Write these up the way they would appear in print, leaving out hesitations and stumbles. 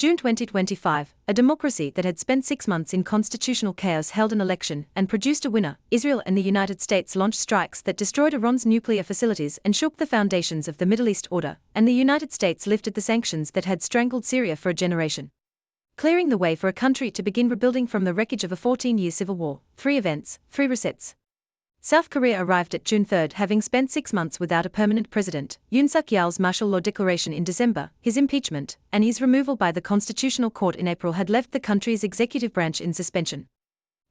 June 2025, a democracy that had spent 6 months in constitutional chaos held an election and produced a winner. Israel and the United States launched strikes that destroyed Iran's nuclear facilities and shook the foundations of the Middle East order, and the United States lifted the sanctions that had strangled Syria for a generation, clearing the way for a country to begin rebuilding from the wreckage of a 14-year civil war. 3 events, 3 resets. South Korea arrived at June 3 having spent 6 months without a permanent president. Yoon Suk-yeol's martial law declaration in December, his impeachment, and his removal by the Constitutional Court in April had left the country's executive branch in suspension.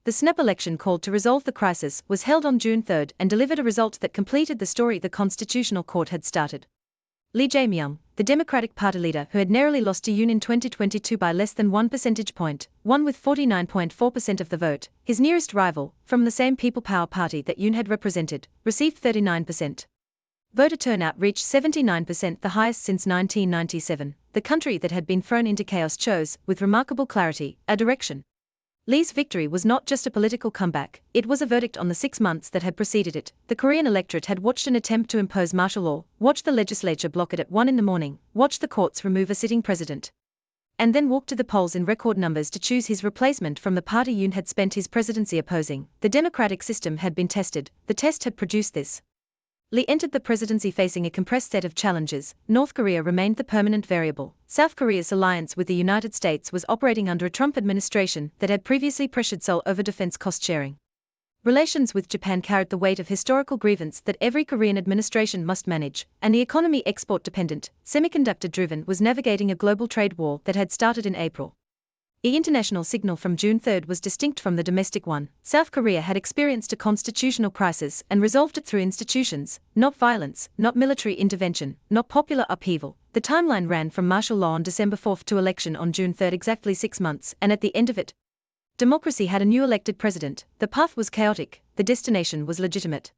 The snap election called to resolve the crisis was held on June 3 and delivered a result that completed the story the Constitutional Court had started. Lee Jae-myung, the Democratic Party leader who had narrowly lost to Yoon in 2022 by less than 1 percentage point, won with 49.4% of the vote. His nearest rival, from the same People Power Party that Yoon had represented, received 39%. Voter turnout reached 79%, the highest since 1997. The country that had been thrown into chaos chose, with remarkable clarity, a direction. Lee's victory was not just a political comeback, it was a verdict on the 6 months that had preceded it. The Korean electorate had watched an attempt to impose martial law, watched the legislature block it at 1 in the morning, watched the courts remove a sitting president, and then walked to the polls in record numbers to choose his replacement from the party Yoon had spent his presidency opposing. The democratic system had been tested, the test had produced this. Lee entered the presidency facing a compressed set of challenges. North Korea remained the permanent variable. South Korea's alliance with the United States was operating under a Trump administration that had previously pressured Seoul over defense cost sharing. Relations with Japan carried the weight of historical grievance that every Korean administration must manage, and the economy export-dependent, semiconductor-driven was navigating a global trade war that had started in April. The international signal from June 3 was distinct from the domestic one. South Korea had experienced a constitutional crisis and resolved it through institutions, not violence, not military intervention, not popular upheaval. The timeline ran from martial law on December 4 to election on June 3, exactly 6 months, and at the end of it, democracy had a new elected president. The path was chaotic, the destination was legitimate.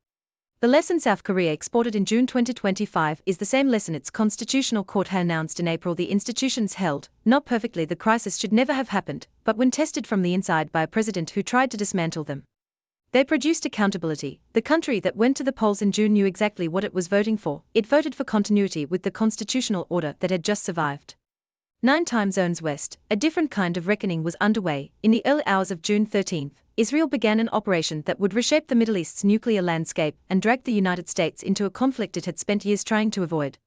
The lesson South Korea exported in June 2025 is the same lesson its constitutional court had announced in April. The institutions held, not perfectly, the crisis should never have happened, but when tested from the inside by a president who tried to dismantle them, they produced accountability. The country that went to the polls in June knew exactly what it was voting for. It voted for continuity with the constitutional order that had just survived. 9 time zones west, a different kind of reckoning was underway. In the early hours of June 13, Israel began an operation that would reshape the Middle East's nuclear landscape and drag the United States into a conflict it had spent years trying to avoid.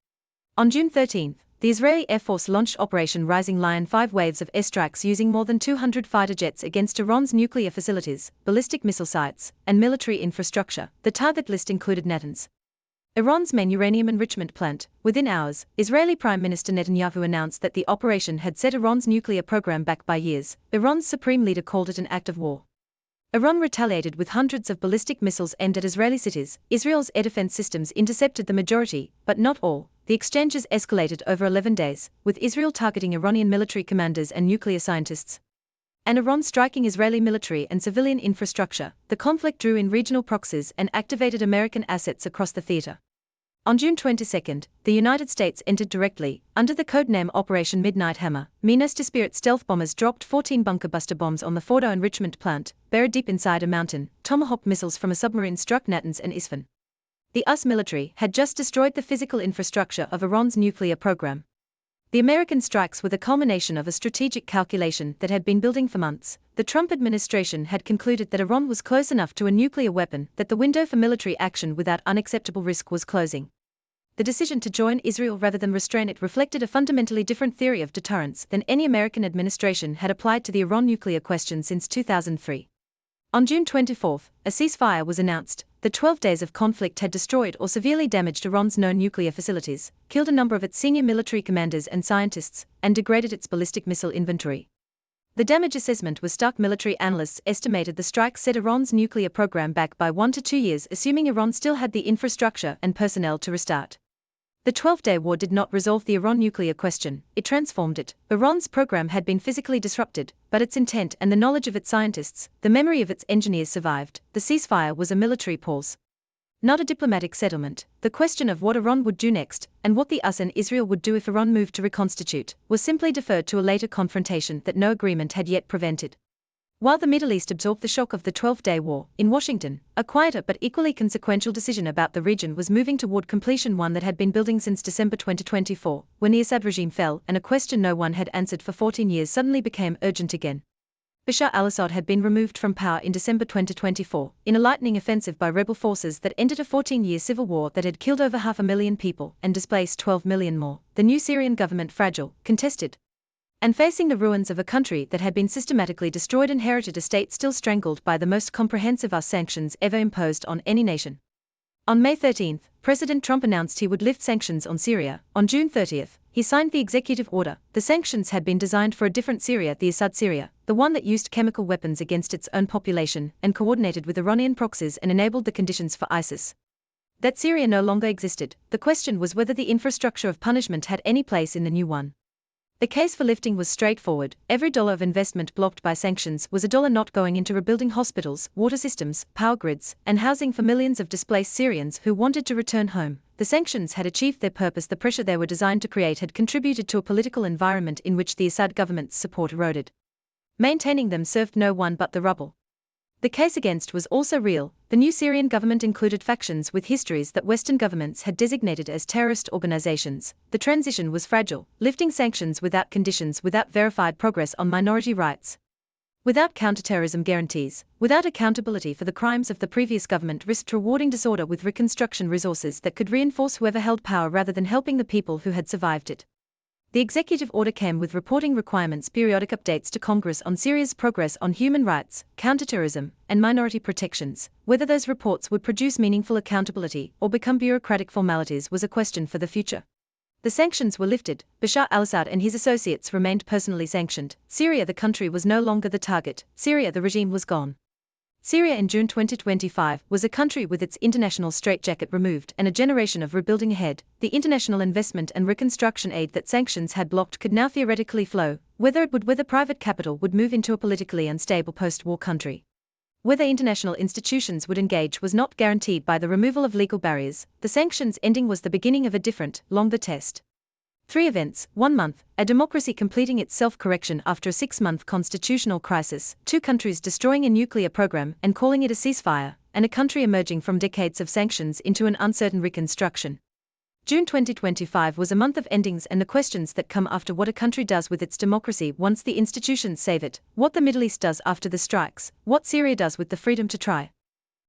On June 13, the Israeli Air Force launched Operation Rising Lion, 5 waves of airstrikes using more than 200 fighter jets against Iran's nuclear facilities, ballistic missile sites, and military infrastructure. The target list included Natanz, Iran's main uranium enrichment plant. Within hours, Israeli Prime Minister Netanyahu announced that the operation had set Iran's nuclear program back by years. Iran's supreme leader called it an act of war. Iran retaliated with hundreds of ballistic missiles aimed at Israeli cities. Israel's air defense systems intercepted the majority, but not all. The exchanges escalated over 11 days, with Israel targeting Iranian military commanders and nuclear scientists, and Iran striking Israeli military and civilian infrastructure. The conflict drew in regional proxies and activated American assets across the theater. On June 22, the United States entered directly, under the codename Operation Midnight Hammer. Minos Spirit stealth bombers dropped 14 bunker buster bombs on the Fordo enrichment plant, buried deep inside a mountain. Tomahawk missiles from a submarine struck Natanz and Isfahan. The US military had just destroyed the physical infrastructure of Iran's nuclear program. The American strikes were the culmination of a strategic calculation that had been building for months. The Trump administration had concluded that Iran was close enough to a nuclear weapon that the window for military action without unacceptable risk was closing. The decision to join Israel rather than restrain it reflected a fundamentally different theory of deterrence than any American administration had applied to the Iran nuclear question since 2003. On June 24, a ceasefire was announced. The 12 days of conflict had destroyed or severely damaged Iran's known nuclear facilities, killed a number of its senior military commanders and scientists, and degraded its ballistic missile inventory. The damage assessment was stark. Military analysts estimated the strike set Iran's nuclear program back by 1 to 2 years, assuming Iran still had the infrastructure and personnel to restart. The 12-day war did not resolve the Iran nuclear question, it transformed it. Iran's program had been physically disrupted, but its intent and the knowledge of its scientists, the memory of its engineers survived. The ceasefire was a military pause, not a diplomatic settlement. The question of what Iran would do next, and what the US and Israel would do if Iran moved to reconstitute, was simply deferred to a later confrontation that no agreement had yet prevented. While the Middle East absorbed the shock of the 12-day war, in Washington, a quieter but equally consequential decision about the region was moving toward completion, one that had been building since December 2024, when the Assad regime fell and a question no one had answered for 14 years suddenly became urgent again. Bashar al-Assad had been removed from power in December 2024, in a lightning offensive by rebel forces that ended a 14-year civil war that had killed over 500,000 people and displaced 12 million more. The new Syrian government, fragile, contested, and facing the ruins of a country that had been systematically destroyed, inherited a state still strangled by the most comprehensive sanctions ever imposed on any nation. On May 13, President Trump announced he would lift sanctions on Syria. On June 30, he signed the executive order. The sanctions had been designed for a different Syria, the Assad Syria, the one that used chemical weapons against its own population and coordinated with Iranian proxies and enabled the conditions for ISIS. That Syria no longer existed. The question was whether the infrastructure of punishment had any place in the new one. The case for lifting was straightforward. Every dollar of investment blocked by sanctions was a dollar not going into rebuilding hospitals, water systems, power grids, and housing for millions of displaced Syrians who wanted to return home. The sanctions had achieved their purpose. The pressure they were designed to create had contributed to a political environment in which the Assad government's support eroded. Maintaining them served no one but the rebel. The case against was also real. The new Syrian government included factions with histories that Western governments had designated as terrorist organizations. The transition was fragile, lifting sanctions without conditions, without verified progress on minority rights, without counterterrorism guarantees, without accountability for the crimes of the previous government, risked rewarding disorder with reconstruction resources that could reinforce whoever held power rather than helping the people who had survived it. The executive order came with reporting requirements, periodic updates to Congress on Syria's progress on human rights, counterterrorism, and minority protections. Whether those reports would produce meaningful accountability or become bureaucratic formalities was a question for the future. The sanctions were lifted. Bashar al-Assad and his associates remained personally sanctioned. Syria, the country, was no longer the target. Syria, the regime, was gone. Syria in June 2025 was a country with its international straitjacket removed and a generation of rebuilding ahead. The international investment and reconstruction aid that sanctions had blocked could now theoretically flow, whether private capital would move into a politically unstable post-war country. Whether international institutions would engage was not guaranteed by the removal of legal barriers. The sanctions ending was the beginning of a different, longer test. 3 events, 1 month, a democracy completing its self-correction after a 6-month constitutional crisis, 2 countries destroying a nuclear program and calling it a ceasefire, and a country emerging from decades of sanctions into an uncertain reconstruction. June 2025 was a month of endings and the questions that come after: what a country does with its democracy once the institutions save it, what the Middle East does after the strikes, what Syria does with the freedom to try.